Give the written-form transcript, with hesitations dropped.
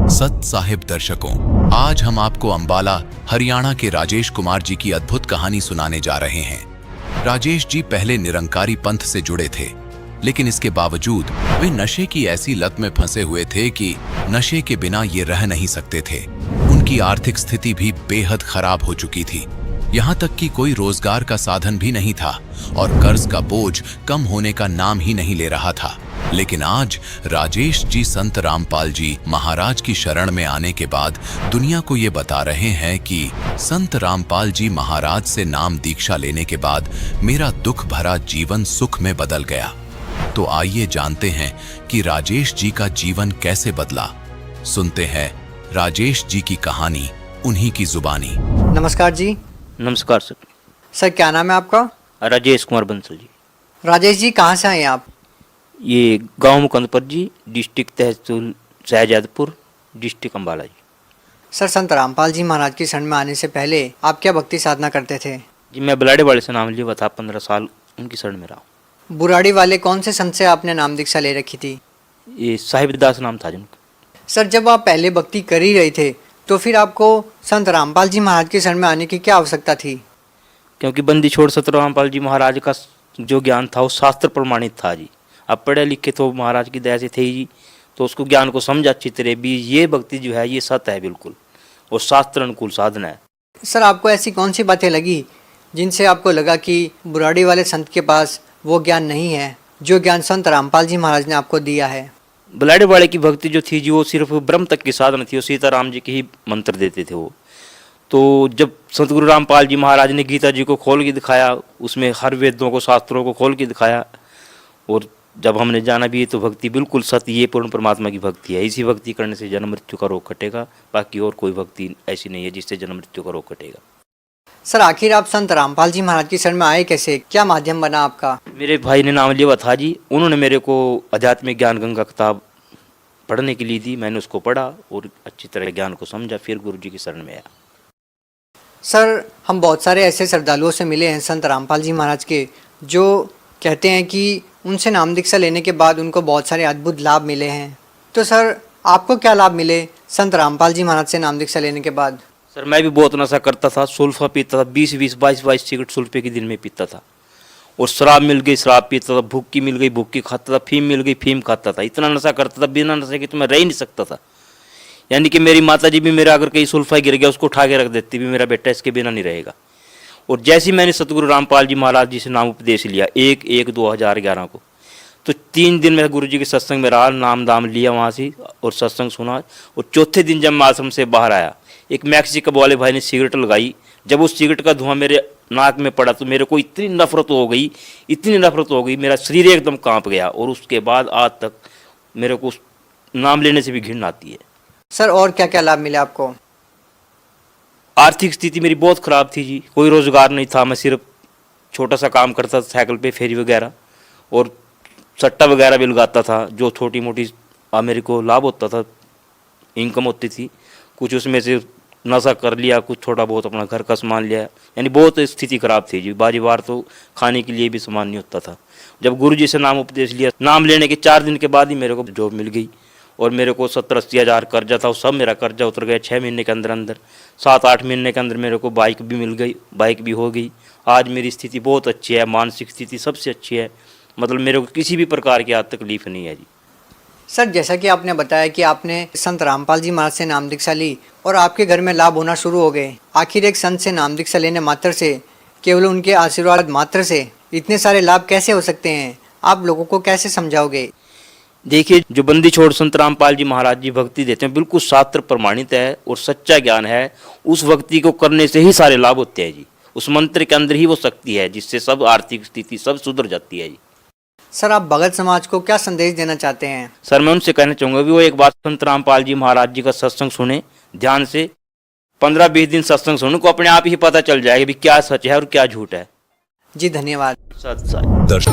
सत साहिब दर्शकों, आज हम आपको अंबाला हरियाणा के राजेश कुमार जी की अद्भुत कहानी सुनाने जा रहे हैं। राजेश जी पहले निरंकारी पंथ से जुड़े थे, लेकिन इसके बावजूद वे नशे की ऐसी लत में फंसे हुए थे कि नशे के बिना ये रह नहीं सकते थे। उनकी आर्थिक स्थिति भी बेहद खराब हो चुकी थी, यहाँ तक कि कोई रोजगार का साधन भी नहीं था और कर्ज का बोझ कम होने का नाम ही नहीं ले रहा था। लेकिन आज राजेश जी संत रामपाल जी महाराज की शरण में आने के बाद दुनिया को ये बता रहे हैं कि संत रामपाल जी महाराज से नाम दीक्षा लेने के बाद मेरा दुख भरा जीवन सुख में बदल गया। तो आइए जानते हैं कि राजेश जी का जीवन कैसे बदला। सुनते हैं राजेश जी की कहानी उन्हीं की जुबानी। नमस्कार जी। नमस्कार सर। सर क्या नाम है आपका? राजेश कुमार बंसल जी। राजेश जी कहाँ से आए आप? ये गांव मुकंदपुर जी, डिस्ट्रिक्ट तहसील शाहजादपुर, डिस्ट्रिक्ट अंबाला जी। सर संत रामपाल जी महाराज की शरण में आने से पहले आप क्या भक्ति साधना करते थे? जी मैं बलाड़े वाले से नाम लिया था, 15 साल उनकी शरण में रहा। बुराड़ी वाले कौन से संत से आपने नाम दीक्षा ले रखी थी? ये साहिबदास नाम था जिनका। सर जब आप पहले भक्ति कर ही रहे थे तो फिर आपको संत रामपाल जी महाराज की शरण में आने की क्या आवश्यकता थी? क्योंकि बंदी छोड़ संत रामपाल जी महाराज का जो ज्ञान था वो शास्त्र प्रमाणित था जी। अब पढ़े लिखे तो महाराज की दया से थे जी, तो उसको ज्ञान को समझ अच्छी तरह भी ये भक्ति जो है ये सत्य है बिल्कुल, और शास्त्र अनुकूल साधना है। सर आपको ऐसी कौन सी बातें लगी जिनसे आपको लगा कि बुराड़ी वाले संत के पास वो ज्ञान नहीं है जो ज्ञान संत रामपाल जी महाराज ने आपको दिया है? बलाड़े वाले की भक्ति जो थी जी वो सिर्फ ब्रह्म तक की साधना थी, वो सीताराम जी के ही मंत्र देते थे वो। तो जब संत गुरु रामपाल जी महाराज ने गीता जी को खोल के दिखाया, उसमें हर वेदों को शास्त्रों को खोल के दिखाया, और जब हमने जाना भी है तो भक्ति बिल्कुल सत्य ये पूर्ण परमात्मा की भक्ति है। इसी भक्ति करने से जन्म मृत्यु का रोग कटेगा, बाकी और कोई भक्ति ऐसी नहीं है जिससे जन्म मृत्यु का रोग कटेगा। सर आखिर आप संत रामपाल जी महाराज की शरण में आए कैसे? क्या माध्यम बना आपका? मेरे भाई ने नाम लिया था जी, उन्होंने मेरे को आध्यात्मिक ज्ञान गंगा किताब पढ़ने के लिए दी। मैंने उसको पढ़ा और अच्छी तरह ज्ञान को समझा, फिर गुरु जी की शरण में आया। सर हम बहुत सारे ऐसे श्रद्धालुओं से मिले हैं संत रामपाल जी महाराज के, जो कहते हैं कि उनसे नाम दीक्षा लेने के बाद उनको बहुत सारे अद्भुत लाभ मिले हैं। तो सर आपको क्या लाभ मिले संत रामपाल जी महाराज से नाम दीक्षा लेने के बाद? सर मैं भी बहुत नशा करता था, सुल्फा पीता था, 20-20, 22-22 सिगरेट सुल्फे के दिन में पीता था, और शराब मिल गई शराब पीता था, भुक्की मिल गई भुक्की खाता था, फीम मिल गई फीम खाता था। इतना नशा करता था, बिना नशे के तो मैं रह ही नहीं सकता था। यानी कि मेरी माता जी भी मेरा अगर कहीं सुल्फा गिर गया उसको उठा के रख देती, भी मेरा बेटा इसके बिना नहीं रहेगा। और जैसे ही मैंने सतगुरु रामपाल जी महाराज जी से नाम उपदेश लिया 1/1/2011 को, तो 3 दिन मैं गुरु जी के सत्संग में रहा, नाम दाम लिया वहाँ से और सत्संग सुना। और चौथे दिन जब मैं आश्रम से बाहर आया, एक मैक्सिकन वाले भाई ने सिगरेट लगाई। जब उस सिगरेट का धुआं मेरे नाक में पड़ा तो मेरे को इतनी नफरत हो गई, मेरा शरीर एकदम कांप गया। और उसके बाद आज तक मेरे को उस नाम लेने से भी घिन आती है। सर और क्या क्या लाभ मिले आपको? आर्थिक स्थिति मेरी बहुत ख़राब थी जी, कोई रोज़गार नहीं था। मैं सिर्फ छोटा सा काम करता था, साइकिल पे फेरी वगैरह और सट्टा वगैरह भी लगाता था, जो छोटी मोटी मेरे को लाभ होता था, इनकम होती थी। कुछ उसमें से नशा कर लिया, कुछ थोड़ा बहुत अपना घर का सामान लिया, यानी बहुत स्थिति खराब थी जी। बारी बार तो खाने के लिए भी सामान नहीं होता था। जब गुरु जी से नाम उपदेश लिया, नाम लेने के 4 दिन के बाद ही मेरे को जॉब मिल गई, और मेरे को 70-80 हज़ार कर्जा था, वो सब मेरा कर्जा उतर गया 6 महीने के अंदर। 7-8 महीने के अंदर मेरे को बाइक भी मिल गई, बाइक भी हो गई। आज मेरी स्थिति बहुत अच्छी है, मानसिक स्थिति सबसे अच्छी है, मतलब मेरे को किसी भी प्रकार की आज तकलीफ नहीं है जी। सर जैसा कि आपने बताया कि आपने संत रामपाल जी महाराज से नाम दीक्षा ली और आपके घर में लाभ होना शुरू हो गए। आखिर एक संत से नाम दीक्षा लेने मात्र से, केवल उनके आशीर्वाद मात्र से इतने सारे लाभ कैसे हो सकते हैं? आप लोगों को कैसे समझाओगे? देखिए, जो बंदी छोड़ संत रामपाल जी महाराज जी भक्ति देते हैं बिल्कुल शास्त्र प्रमाणित है और सच्चा ज्ञान है। उस भक्ति को करने से ही सारे लाभ होते हैं जी। उस मंत्र के अंदर ही वो शक्ति है जिससे सब आर्थिक स्थिति सब सुधर जाती है जी। सर आप भगत समाज को क्या संदेश देना चाहते हैं? सर मैं उनसे कहना चाहूँगा कि वो एक बार संत रामपाल जी महाराज जी का सत्संग सुने ध्यान से। 15-20 दिन सत्संग सुने को अपने आप ही पता चल जाएगा कि क्या सच है और क्या झूठ है जी। धन्यवाद। सच।